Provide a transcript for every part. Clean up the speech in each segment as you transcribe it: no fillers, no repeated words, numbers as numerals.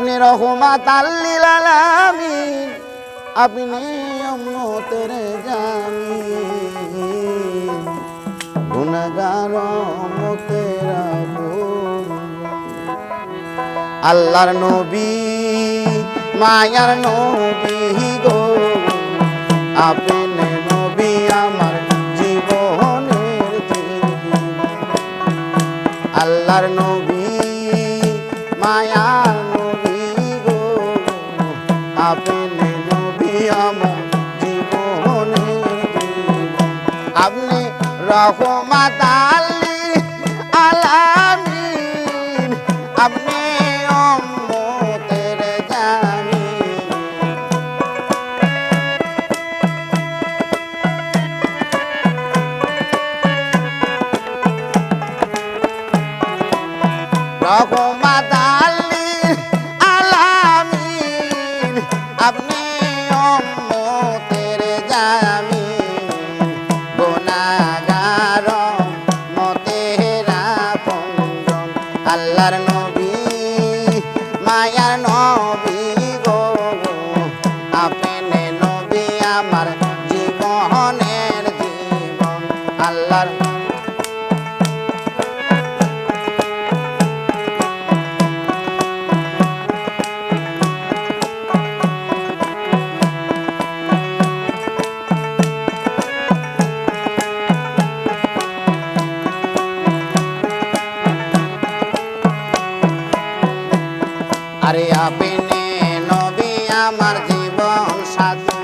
আপনি রহমাতাল লিল আলামিন, আপনি উম্মতের জামিন, গুনাহগার উম্মতের আপন। আল্লাহর নবী মায়ার নবী গো, আপনি নবী আমার জীবনের জীবন। আল্লাহর নবী মায়ার নবী গো, আপনি নবী আমার জীবনের জীবন। আপনি রহমাতাল লিল আলামিন, আপনি উম্মতের জামিন। রহমাতাল লিল আলামিন, আপনি উম্মতের জামিন, গুনাহগার উম্মতের আপনজন। আল্লাহর নবী মায়ার নবী গো, আপনি নবী আমার জীবনের জীবন। আল্লাহর আরে আপনি নবী আমার জীবন সাথী,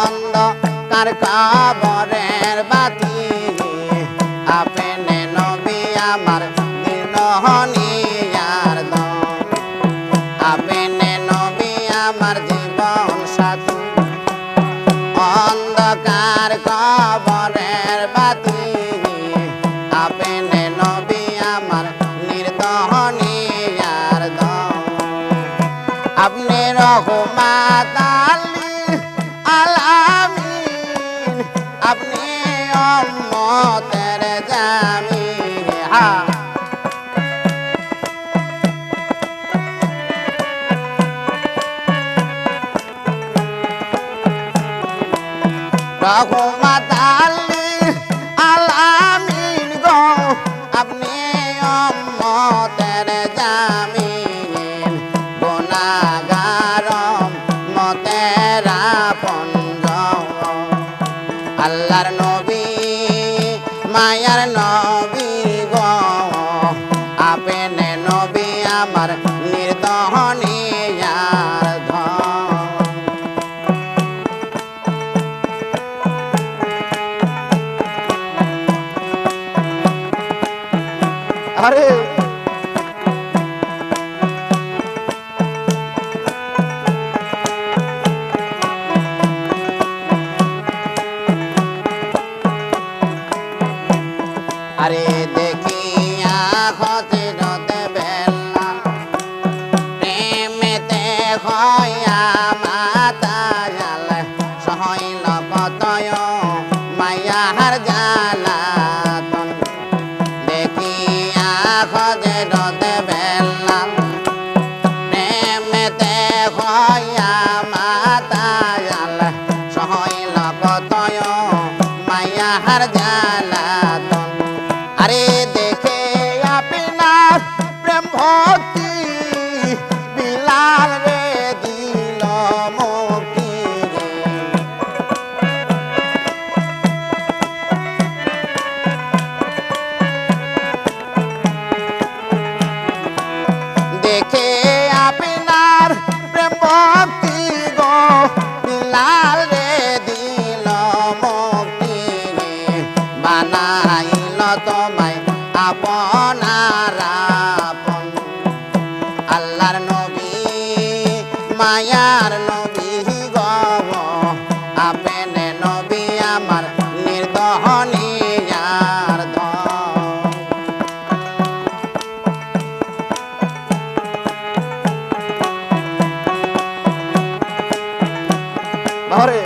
অন্ধকার কবরের বাতি, আপনি নবী আমার দিনহনিয়ার দম। আপনি নবী আমার জীবন সাথী, অন্ধকার কবরের বাতি, আপনি নবী আমার নির্দহনিয়ার দম। আপনি রহমাতাল লিল আলামিন, আপনি উম্মতের জামিন। রহমাতাল লিল আলামিন গো, আপনি উম্মতের জামিন, গুনাহগার উম্মতের আপনজন। আল্লাহর নবী মায়ার নবী গো, আপনি নবী আমার নির্দহনিয়ার ধন। আরে আরে দেখিয়া হযরতে বেলাল, প্রেমেতে হইয়া মাতাল, সহইল কতয় মায়ার জ্বালাতন। দেখিয়া হযরতে বেলাল, প্রেমেতে হইয়া মাতাল, সহইল কতয় মায়ার জ্বালাতন। আরে দেখে আপনার প্রেম ভক্তি, বিলাল রে দিল মুক্তি রে। দেখে আপনার প্রেম ভক্তি গো, বিলাল রে দিল মুক্তি রে। বানাইল তোমায় আপনার আপন। আল্লাহর নবী মায়ার নবী গো, আপনি নবী আমার নির্দহনিয়ার ধন। ধরে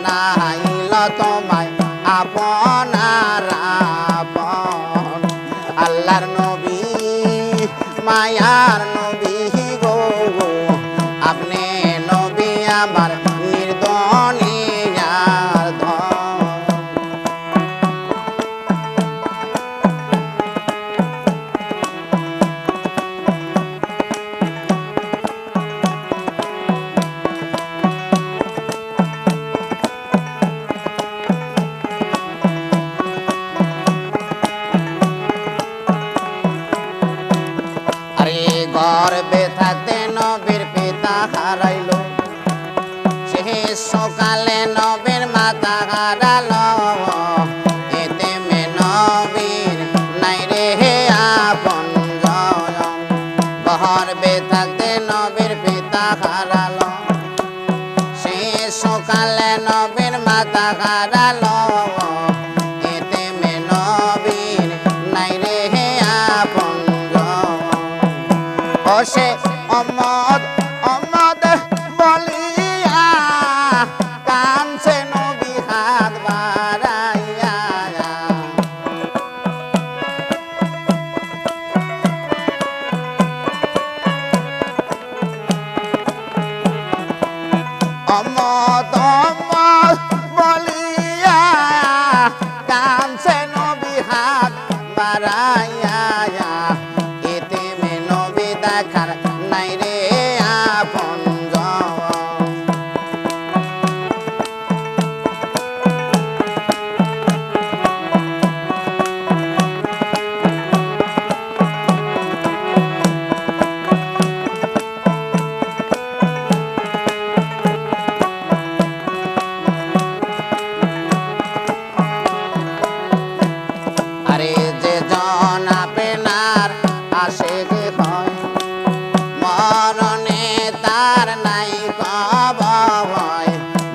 বানাইল তোমায় আপনার আপন আল্লাহর নবী মায়ার নবী গো আপনি নবী আমার নির্দনিয়ার ধন গর্বে থাকতে নবীর পিতা হারাইল সে সকালে নবীর মাতা হারালো এতে মে নবীর নাই রে আপন গর্বে থাকতে নবীর পিতা হারালো সে সকালে নবীর মাতা হারালো এতে মে নবীর নাই রে আপন সে অমদ অমদ বলিয়া কানছে নবী হাত বাড়াইয়া অমদ অমদ বলিয়া কানছে নবী হাত বাড়াইয়া দেখার নাই রে আপন আরে যে জন আপনার আশেক হয় মরণে তার নাই ভয়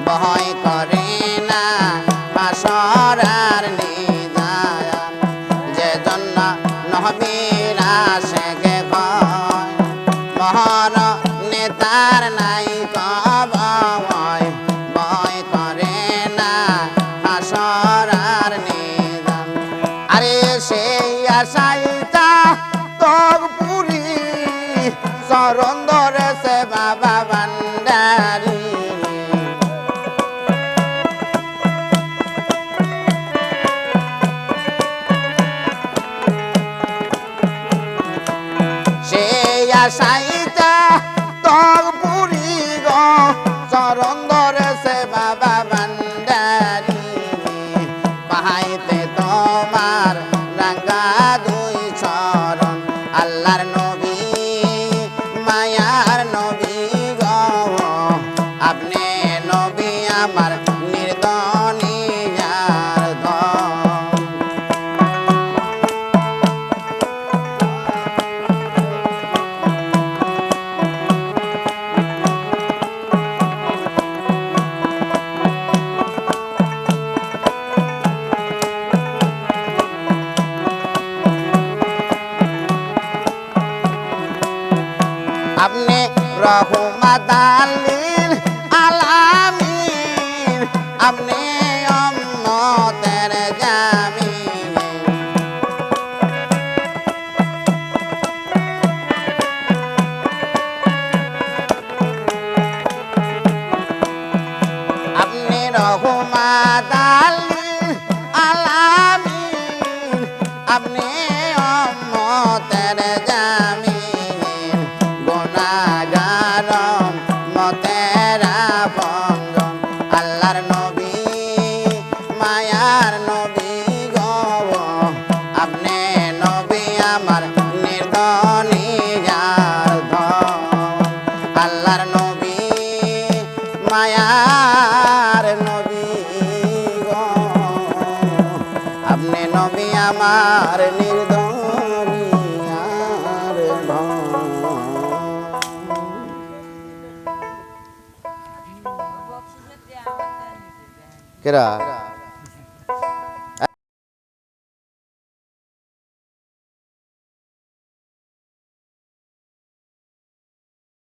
ভয় করে না বাসরার নিদান যে জন্য নবীর আশেকে ভয় মরণে তার নাই ভয় ভয় করে না বাসরার নিদান আরে সেই আশাইটা তোর পুরী চরণ ধরেছে বাবা ভান্ডারী সেই আশাইটা তোর পুরী গো চরণ ধরেছে বাবা ভান্ডারী পাহাইতে তোমার রাঙ্গা দুই চরণ আল্লাহর নবী মায়ার নবী গো আপনি নবী আমার নির্দনিয়ার ধন আপনি রহমাতাল লিল আলামিন আপনি উম্মতের জামিন আপনি রহমাতাল লিল আলামিন আপনি উম্মতের জামিন গুনাহগার মতের আপনজন আল্লাহর নবী মায়ার নবী গো আপনি নবী আমার নির্দনিয়ার ধন আল্লাহর নবী মায়ার নবী গো আপনি নবী আমার নির্দনিয়ার ধন কেরা